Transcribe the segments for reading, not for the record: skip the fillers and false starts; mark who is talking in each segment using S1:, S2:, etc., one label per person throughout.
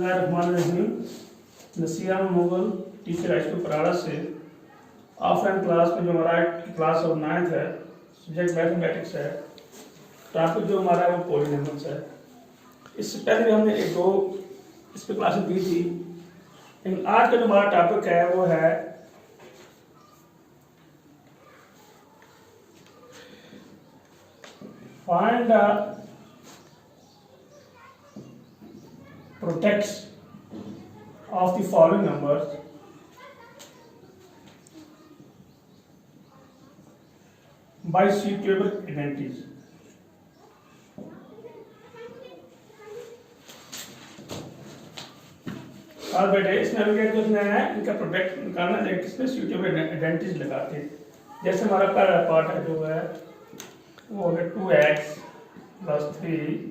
S1: बिस्मिल्लाहिर्रहमानिर्रहीम। Naseeha Mughal teacher high school Parada से offline class में जो हमारा क्लास ऑफ 9th है, सब्जेक्ट मैथमेटिक्स है, टॉपिक जो हमारा है वो पॉलीनॉमियल्स है। इससे पहले भी हमने एक दो इस पर क्लासेस दी थी, लेकिन आज का जो हमारा टॉपिक है वो है find the products of the following numbers by suitable identities. और बेटे इसमें हमें क्या करना है, इनका प्रोडक्ट निकालना है, किसमें suitable identities लगाते हैं। जैसे हमारा पहला पार्ट है जो है वो है 2x plus 3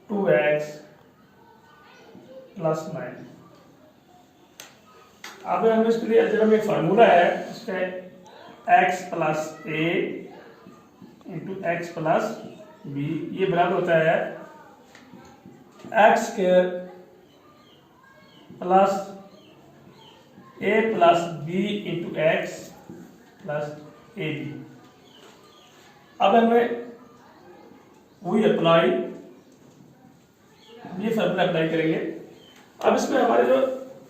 S1: 2x plus 9। अब हमें इसके लिए जब एक फार्मूला है इसका x plus a into x plus b, ये बराबर होता है x square plus a plus b into x plus a b. अब हमें वही अप्लाई ये फॉर्मूला अप्लाई करेंगे। अब इसमें हमारे जो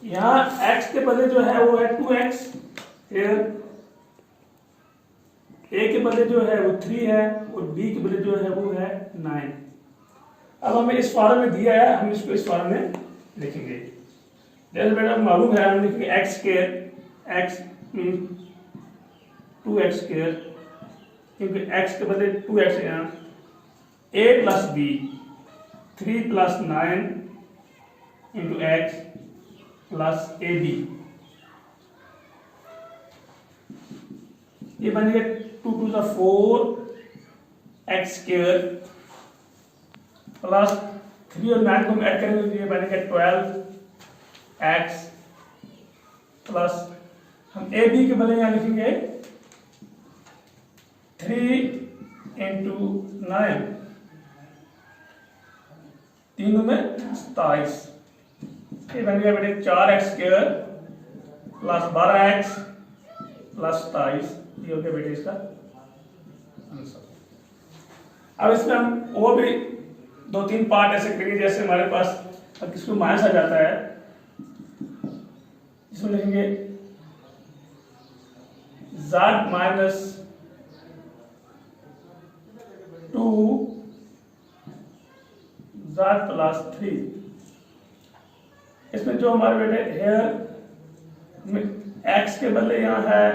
S1: यहाँ x के बदले जो है वो है 2x, फिर a के बदले जो है वो 3 है और b के बदले जो है वो है 9। अब हमें इस फॉर्म में दिया है, हम इसको इस फॉर्म में लिखेंगे। जैसे बेटा मालूम है, हम लिखेंगे x square, x mean 2x square, क्योंकि x के बदले 2x है यहाँ, a plus b 3 plus 9 into x plus a b, ये बनेगा 2 to the 4 x square plus 3 और 9 को हम ऐड करेंगे तो ये बनेगा 12 एक्स प्लस हम ए बी के बदले यहाँ लिखेंगे 3 इंटू 9, तीनों में 27, ये बन गया बेटे 4x square plus 12x plus 27, ये हो गया बेटे इसका आंसर। अब इसमें हम और भी 2-3 पार्ट ऐसे करेंगे, जैसे हमारे पास अब किसको माइनस आ जाता है, इसमें लिखेंगे z माइनस 2 z प्लस 3। इसमें जो हमारे बेटे हेयर x के बदले यहाँ है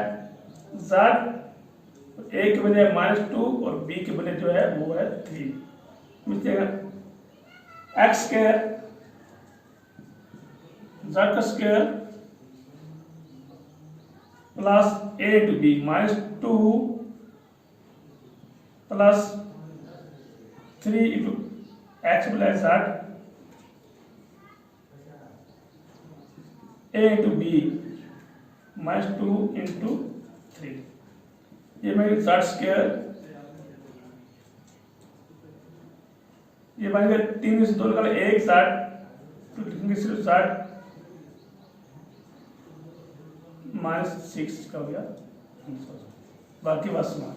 S1: z, a के बदले -2 और b के बदले जो है वो है 3। मिलेगा x स्क्वायर z का square plus a to b -2 plus 3 into x plus z a into b -2 into 3, ये मेरे z स्क्वायर, ये बनेगा 3 में से 2 निकाले 1 z, तो लिखेंगे सिर्फ z -6 का हो गया, बाकी बात समान।